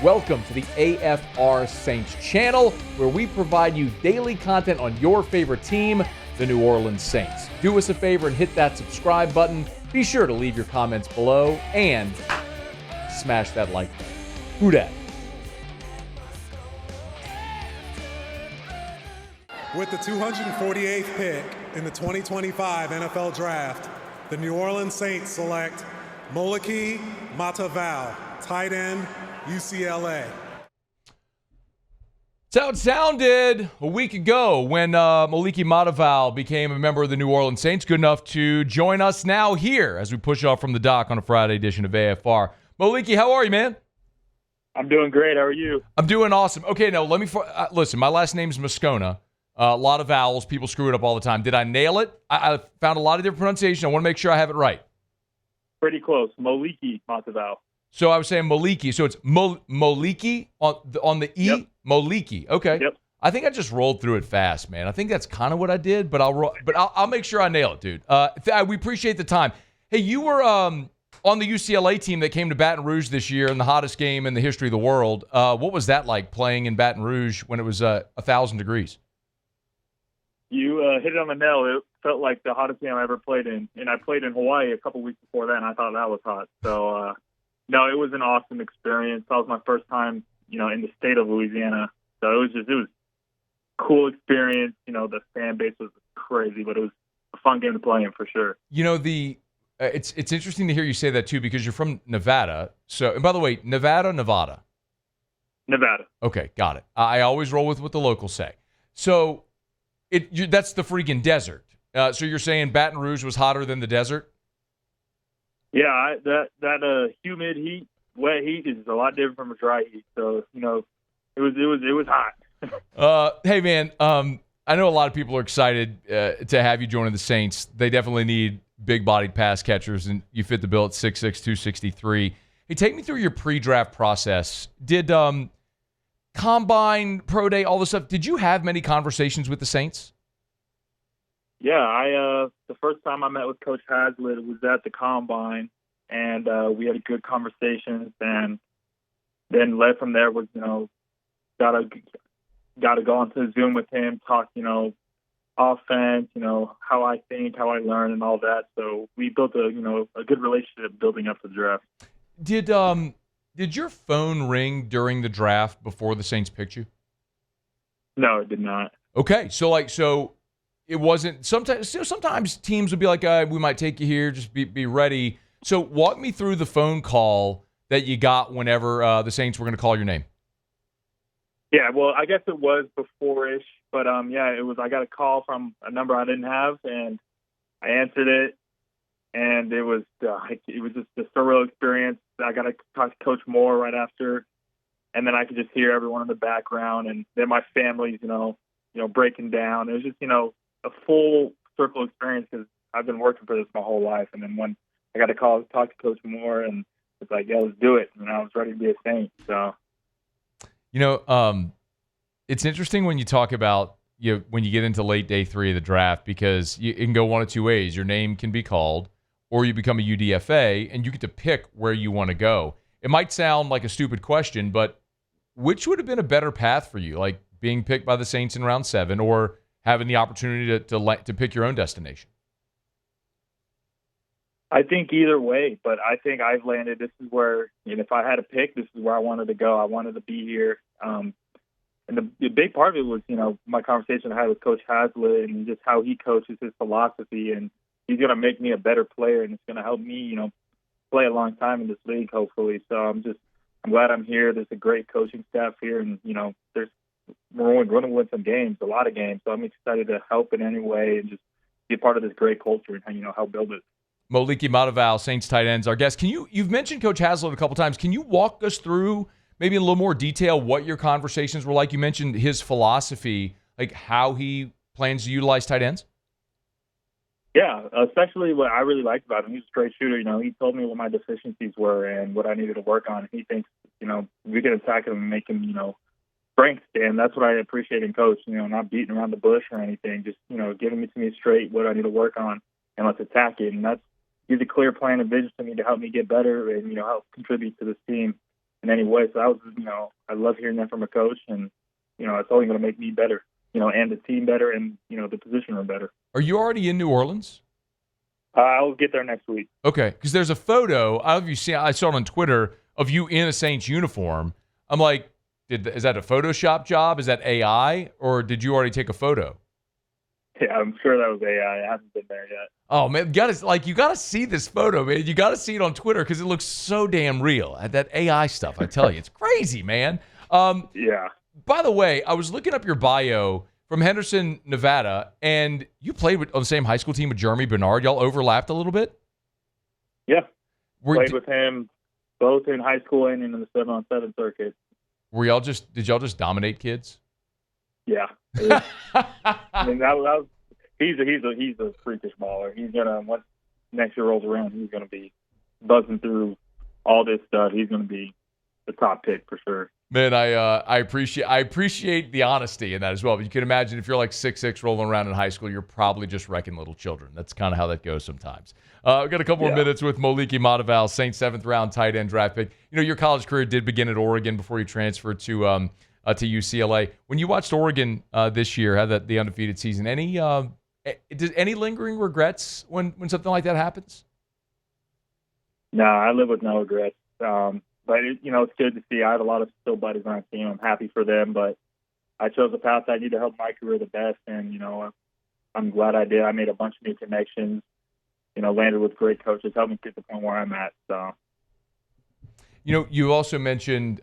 Welcome to the AFR Saints channel, where we provide you daily content on your favorite team, the New Orleans Saints. Do us a favor and hit that subscribe button. Be sure to leave your comments below and smash that like button. Who dat? With the 248th pick in the 2025 NFL Draft, the New Orleans Saints select Moliki Matavao, tight end, UCLA. That's how it sounded a week ago when Moliki Matavao became a member of the New Orleans Saints. Good enough to join us now here as we push off from the dock on a Friday edition of AFR. Moliki, how are you, man? I'm doing great. How are you? I'm doing awesome. Okay, now let me listen. My last name's Moscona. A lot of vowels. People screw it up all the time. Did I nail it? I found a lot of different pronunciation. I want to make sure I have it right. Pretty close. Moliki Matavao. So I was saying Moliki. So it's Moliki on the E? Yep. Moliki. Okay. Yep. I think I just rolled through it fast, man. I think that's kind of what I did, but I'll make sure I nail it, dude. We appreciate the time. Hey, you were on the UCLA team that came to Baton Rouge this year in the hottest game in the history of the world. What was that like playing in Baton Rouge when it was 1,000 degrees? You hit it on the nail. It felt like the hottest game I ever played in. And I played in Hawaii a couple weeks before that, and I thought that was hot. So, no, it was an awesome experience. That was my first time, in the state of Louisiana. So it was a cool experience. The fan base was crazy, but it was a fun game to play in for sure. It's interesting to hear you say that, too, because you're from Nevada. So, and by the way, Nevada. Nevada. Okay, got it. I always roll with what the locals say. So that's the freaking desert. So you're saying Baton Rouge was hotter than the desert? Yeah, that humid heat, wet heat is a lot different from a dry heat. So it was hot. Hey man, I know a lot of people are excited to have you joining the Saints. They definitely need big-bodied pass catchers, and you fit the bill at 6'6", 263. Hey, take me through your pre-draft process. Did Combine, Pro Day, all this stuff, did you have many conversations with the Saints? Yeah, the first time I met with Coach Hazlitt was at the Combine, and we had a good conversation, and then led from there was, got to go onto Zoom with him, talk, offense, how I think, how I learn, and all that. So we built a good relationship building up to the draft. Did your phone ring during the draft before the Saints picked you? No, it did not. Okay, so it wasn't. Sometimes teams would be like, "We might take you here. Just be ready." So walk me through the phone call that you got whenever the Saints were going to call your name. Yeah, well, I guess it was before-ish, but it was. I got a call from a number I didn't have, and I answered it, and it was just a surreal experience. I got to talk to Coach Moore right after, and then I could just hear everyone in the background, and then my family's breaking down. It was just a full circle experience because I've been working for this my whole life, and then when I got to talk to Coach Moore, and it's like, yeah, let's do it. And I was ready to be a Saint. So, it's interesting when you talk about when you get into late day 3 of the draft, because it can go one of two ways. Your name can be called, or you become a UDFA, and you get to pick where you want to go. It might sound like a stupid question, but which would have been a better path for you, like being picked by the Saints in round 7, or having the opportunity to pick your own destination? I think either way, but I think I've landed. This is where, if I had a pick, this is where I wanted to go. I wanted to be here. And the big part of it was, my conversation I had with Coach Hazlitt and just how he coaches, his philosophy, and he's going to make me a better player, and it's going to help me, play a long time in this league, hopefully. So I'm glad I'm here. There's a great coaching staff here, and, we're going to win some games, a lot of games. So I'm excited to help in any way and just be a part of this great culture and, help build it. Moliki Matavao, Saints tight ends, our guest. You've mentioned Coach Hazlitt a couple times. Can you walk us through maybe in a little more detail what your conversations were like? You mentioned his philosophy, like how he plans to utilize tight ends. Yeah, especially what I really liked about him. He's a straight shooter. He told me what my deficiencies were and what I needed to work on. He thinks, we can attack him and make him, strengths. And that's what I appreciate in Coach, not beating around the bush or anything, just, giving it to me straight what I need to work on and let's attack it. And he's a clear plan and vision to me to help me get better and, help contribute to this team. in any way. So I love hearing that from a coach, and it's only going to make me better, and the team better, and the position room better. Are you already in New Orleans? I'll get there next week. Okay, because there's a photo. I saw it on Twitter of you in a Saints uniform. I'm like, is that a Photoshop job? Is that AI, or did you already take a photo? Yeah, I'm sure that was AI. I haven't been there yet. Oh man, you gotta see this photo, man. You gotta see it on Twitter because it looks so damn real. That AI stuff, I tell you, it's crazy, man. Yeah. By the way, I was looking up your bio from Henderson, Nevada, and you played on the same high school team with Jeremy Bernard. Y'all overlapped a little bit? Yeah. Played with him both in high school and in the 7-on-7 circuit. Did y'all just dominate kids? Yeah. I mean, he's a freakish baller. He's gonna, once next year rolls around, he's gonna be buzzing through all this stuff. He's gonna be the top pick for sure. Man, I appreciate the honesty in that as well. But you can imagine if you're like 6'6" rolling around in high school, you're probably just wrecking little children. That's kind of how that goes sometimes. We've got a couple more minutes with Moliki Matavao, Saints 7th round tight end draft pick. Your college career did begin at Oregon before you transferred to UCLA. When you watched Oregon this year, had the undefeated season, any lingering regrets when something like that happens? No, I live with no regrets. But it's good to see. I have a lot of still buddies on our team. I'm happy for them, but I chose a path I need to help my career the best, and I'm glad I did. I made a bunch of new connections. Landed with great coaches, helped me get to the point where I'm at. So, you also mentioned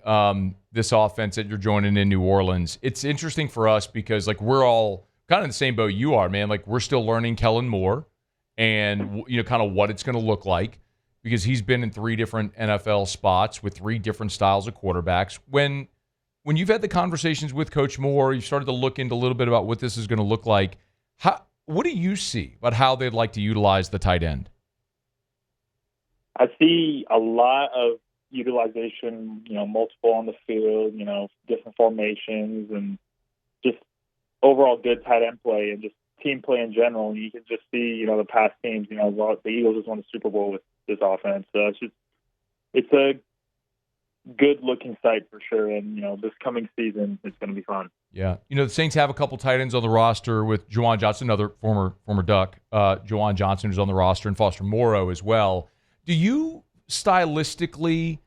this offense that you're joining in New Orleans. It's interesting for us because we're all kind of in the same boat you are, man. We're still learning Kellen Moore, and kind of what it's going to look like. Because he's been in 3 different NFL spots with 3 different styles of quarterbacks. When you've had the conversations with Coach Moore, you've started to look into a little bit about what this is going to look like. What do you see about how they'd like to utilize the tight end? I see a lot of utilization, multiple on the field, different formations, and just overall good tight end play and just team play in general. And you can just see, the past teams, the Eagles just won the Super Bowl with this offense. So it's a good looking sight for sure. And, this coming season, it's going to be fun. Yeah. The Saints have a couple tight ends on the roster with Juwan Johnson, another former Duck, Juwan Johnson, who's on the roster, and Foster Moreau as well. Do you stylistically,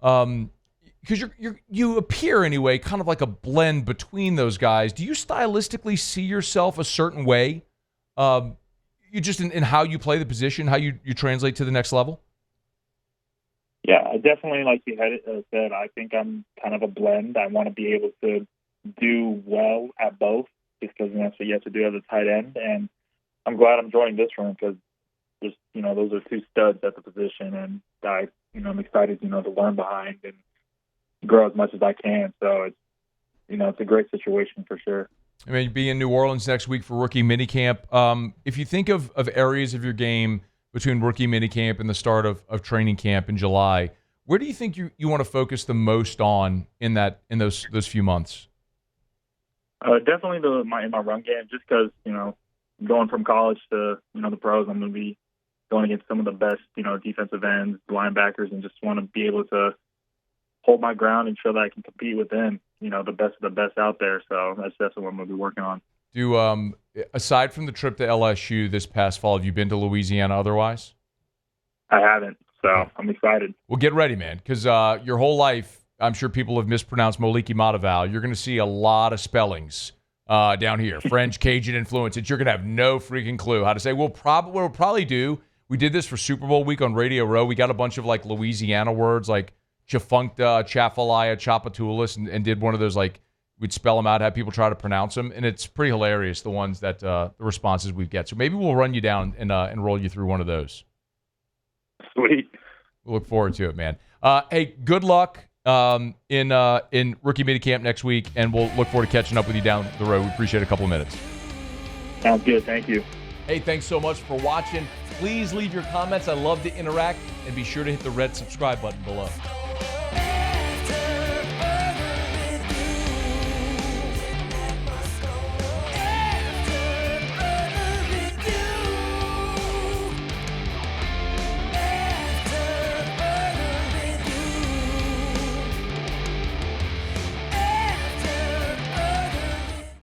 because you appear anyway, kind of like a blend between those guys, do you stylistically see yourself a certain way? You just in how you play the position, how you translate to the next level? Yeah, I definitely, like you had said, I think I'm kind of a blend. I want to be able to do well at both because that's what you have to do as a tight end. And I'm glad I'm joining this room because just, those are 2 studs at the position. And I'm excited, to learn behind and grow as much as I can. So it's a great situation for sure. I mean, be in New Orleans next week for rookie minicamp. If you think of areas of your game between rookie minicamp and the start of training camp in July, where do you think you want to focus the most on in those few months? Definitely in my run game, just because going from college to the pros, I'm going to be going against some of the best defensive ends, linebackers, and just want to be able to hold my ground and show that I can compete with them. The best of the best out there. So that's definitely what I'm going to be working on. Aside from the trip to LSU this past fall, have you been to Louisiana otherwise? I haven't, so I'm excited. Well, get ready, man, because your whole life, I'm sure people have mispronounced Moliki Matavao. You're going to see a lot of spellings down here, French, Cajun influence, that you're going to have no freaking clue how to say. What we'll probably do, we did this for Super Bowl week on Radio Row. We got a bunch of Louisiana words like Chafunkta, Chafalaya, Chapatulis, and did one of those we'd spell them out, have people try to pronounce them, and it's pretty hilarious the ones that the responses we get. So maybe we'll run you down and roll you through one of those. Sweet. We'll look forward to it, man. Hey, good luck in rookie minicamp next week, and we'll look forward to catching up with you down the road. We appreciate a couple of minutes. Sounds good. Thank you. Hey, thanks so much for watching. Please leave your comments. I love to interact, and be sure to hit the red subscribe button below.